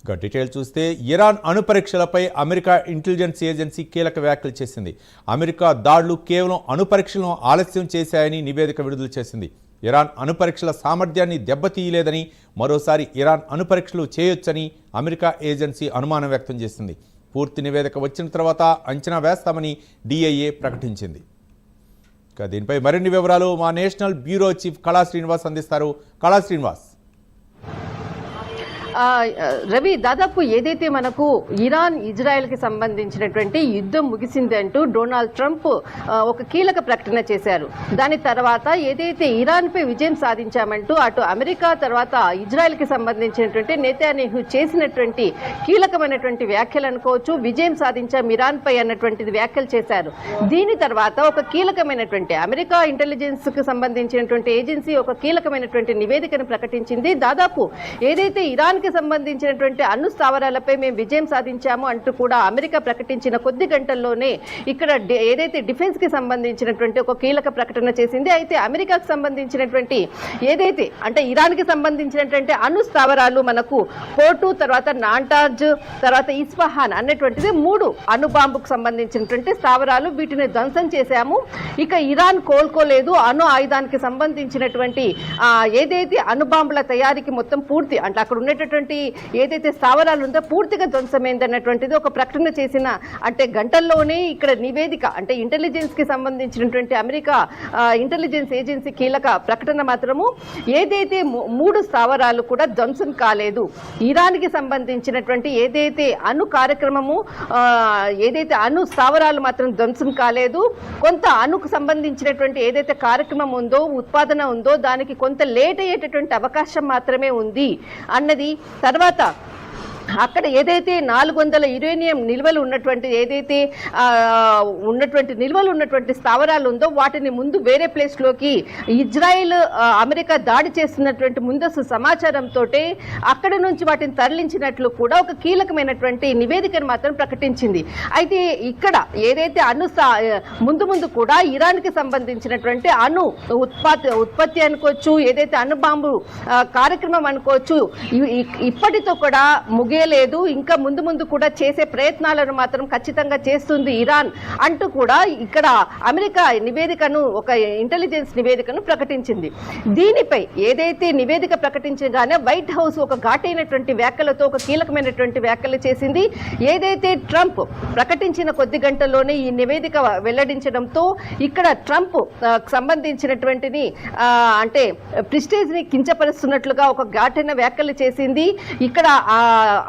ఇక డీటెయిల్ చూస్తే ఇరాన్ అణు పరీక్షలపై అమెరికా ఇంటెలిజెన్స్ ఏజెన్సీ కీలక వ్యాఖ్యలు చేసింది. అమెరికా దాడులు కేవలం అణు పరీక్షలను ఆలస్యం చేశాయని నివేదిక విడుదల చేసింది. ఇరాన్ అణు పరీక్షల సామర్థ్యాన్ని దెబ్బతీయలేదని, మరోసారి ఇరాన్ అణు పరీక్షలు చేయొచ్చని అమెరికా ఏజెన్సీ అనుమానం వ్యక్తం చేసింది. పూర్తి నివేదిక వచ్చిన తర్వాత అంచనా వేస్తామని డిఐఏ ప్రకటించింది. ఇక దీనిపై మరిన్ని వివరాలు మా నేషనల్ బ్యూరో చీఫ్ కళా శ్రీనివాస్ అందిస్తారు. కళా శ్రీనివాస్. రవి, దాదాపు ఏదైతే మనకు ఇరాన్ ఇజ్రాయెల్కి సంబంధించినటువంటి యుద్ధం ముగిసింది అంటూ డొనాల్డ్ ట్రంప్ ఒక కీలక ప్రకటన చేశారు. దాని తర్వాత ఏదైతే ఇరాన్పై విజయం సాధించామంటూ అటు అమెరికా తర్వాత ఇజ్రాయెల్కి సంబంధించినటువంటి నెతన్యాహు చేసినటువంటి కీలకమైనటువంటి వ్యాఖ్యలు అనుకోవచ్చు. విజయం సాధించాం ఇరాన్పై అన్నటువంటిది వ్యాఖ్యలు చేశారు. దీని తర్వాత ఒక కీలకమైనటువంటి అమెరికా ఇంటెలిజెన్స్కి సంబంధించినటువంటి ఏజెన్సీ ఒక కీలకమైనటువంటి నివేదికను ప్రకటించింది. దాదాపు ఏదైతే ఇరాన్కి సంబంధించినటువంటి అణు స్థావరాలపై మేము విజయం సాధించాము అంటూ కూడా అమెరికా ప్రకటించిన కొద్ది గంటల్లోనే ఇక్కడ ఏదైతే డిఫెన్స్ కి సంబంధించినటువంటి ఒక కీలక ప్రకటన చేసింది. అయితే అమెరికాకు సంబంధించినటువంటి ఏదైతే అంటే ఇరాన్ కి సంబంధించినటువంటి అణు స్థావరాలు మనకు పోర్టు, తర్వాత నాంటార్జ్, తర్వాత ఇస్ఫహాన్ అన్నటువంటిది 3 అణు బాంబుకు సంబంధించినటువంటి స్థావరాలు. వీటిని ధ్వంసం చేశాము. ఇక ఇరాన్ కోలుకోలేదు. అణు ఆయుధానికి సంబంధించినటువంటి ఏదైతే అణు బాంబుల తయారీకి మొత్తం పూర్తి అంటే అక్కడ ఉన్నటువంటి ఏదైతే స్థావరాలు ఉందో పూర్తిగా ధ్వంసమైందన్నటువంటిది ఒక ప్రకటన చేసిన అంటే గంటల్లోనే ఇక్కడ నివేదిక అంటే ఇంటెలిజెన్స్ కి సంబంధించినటువంటి అమెరికా ఇంటెలిజెన్స్ ఏజెన్సీ కీలక ప్రకటన మాత్రము ఏదైతే 3 స్థావరాలు కూడా ధ్వంసం కాలేదు. ఇరాన్ కి సంబంధించినటువంటి ఏదైతే అణు కార్యక్రమము ఏదైతే అణు స్థావరాలు మాత్రం ధ్వంసం కాలేదు. కొంత అణుకు సంబంధించినటువంటి ఏదైతే కార్యక్రమం ఉందో ఉత్పాదన ఉందో దానికి కొంత లేట్ అయ్యేటటువంటి అవకాశం మాత్రమే ఉంది అన్నది. తర్వాత అక్కడ ఏదైతే 400 యురేనియం నిల్వలు ఉన్నటువంటి ఏదైతే నిల్వలు ఉన్నటువంటి స్థావరాలు ఉందో వాటిని ముందు వేరే ప్లేస్లోకి ఇజ్రాయెల్ అమెరికా దాడి చేస్తున్నటువంటి ముందస్తు సమాచారంతో అక్కడ నుంచి వాటిని తరలించినట్లు కూడా ఒక కీలకమైనటువంటి నివేదికను మాత్రం ప్రకటించింది. అయితే ఇక్కడ ఏదైతే ముందు కూడా ఇరాన్కి సంబంధించినటువంటి అణు ఉత్పత్తి అనుకోవచ్చు, ఏదైతే అణు బాంబు కార్యక్రమం అనుకోవచ్చు, ఇప్పటితో కూడా లేదు. ఇంకా ముందు కూడా చేసే ప్రయత్నాలను మాత్రం ఖచ్చితంగా చేస్తుంది ఇరాన్ అంటూ కూడా ఇక్కడ అమెరికా నివేదికను ఒక ఇంటెలిజెన్స్ నివేదికను ప్రకటించింది. దీనిపై ఏదైతే నివేదిక ప్రకటించగానే వైట్ హౌస్ ఒక ఘాటైనటువంటి వ్యాఖ్యలతో ఒక కీలకమైనటువంటి వ్యాఖ్యలు చేసింది. ఏదైతే ట్రంప్ ప్రకటించిన కొద్ది గంటల్లోనే ఈ నివేదిక వెల్లడించడంతో ఇక్కడ ట్రంప్ సంబంధించినటువంటిది అంటే ప్రెస్టీజ్ ని కించపరుస్తున్నట్లుగా ఒక ఘాటైన వ్యాఖ్యలు చేసింది. ఇక్కడ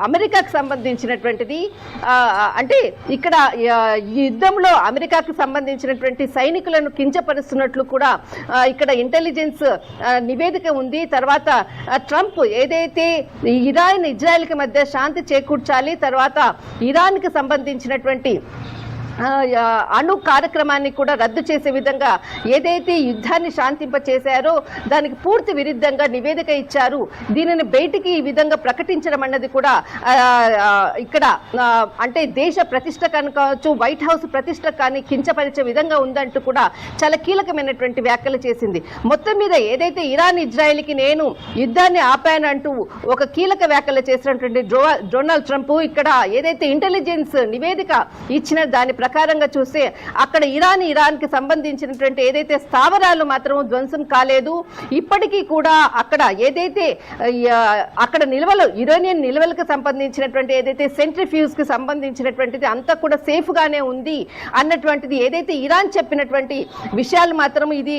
అమెరికాకు సంబంధించినటువంటిది అంటే ఇక్కడ యుద్ధంలో అమెరికాకు సంబంధించినటువంటి సైనికులను కించపరుస్తున్నట్లు కూడా ఇక్కడ ఇంటెలిజెన్స్ నివేదిక ఉంది. తర్వాత ట్రంప్ ఏదైతే ఇరాన్ ఇజ్రాయెల్కి మధ్య శాంతి చేకూర్చాలి, తర్వాత ఇరాన్కి సంబంధించినటువంటి అణు కార్యక్రమాన్ని కూడా రద్దు చేసే విధంగా ఏదైతే యుద్ధాన్ని శాంతింప చేశారో దానికి పూర్తి విరుద్ధంగా నివేదిక ఇచ్చారు. దీనిని బయటికి ఈ విధంగా ప్రకటించడం అన్నది కూడా ఇక్కడ అంటే దేశ ప్రతిష్ట కావచ్చు, వైట్ హౌస్ ప్రతిష్ట కానీ కించపరిచే విధంగా ఉందంటూ కూడా చాలా కీలకమైనటువంటి వ్యాఖ్యలు చేసింది. మొత్తం మీద ఏదైతే ఇరాన్ ఇజ్రాయెల్కి నేను యుద్ధాన్ని ఆపానంటూ ఒక కీలక వ్యాఖ్యలు చేసినటువంటి డొనాల్డ్ ట్రంప్ ఇక్కడ ఏదైతే ఇంటెలిజెన్స్ నివేదిక ఇచ్చిన దాని ప్రకారంగా చూస్తే అక్కడ ఇరాన్కి సంబంధించినటువంటి ఏదైతే స్థావరాలు మాత్రం ధ్వంసం కాలేదు. ఇప్పటికీ కూడా అక్కడ ఏదైతే అక్కడ నిల్వలు యురేనియం నిల్వలకు సంబంధించినటువంటి ఏదైతే సెంట్రిఫ్యూజ్ కి సంబంధించినటువంటిది అంతా కూడా సేఫ్ గానే ఉంది అన్నటువంటిది ఏదైతే ఇరాన్ చెప్పినటువంటి విషయాలు మాత్రం ఇది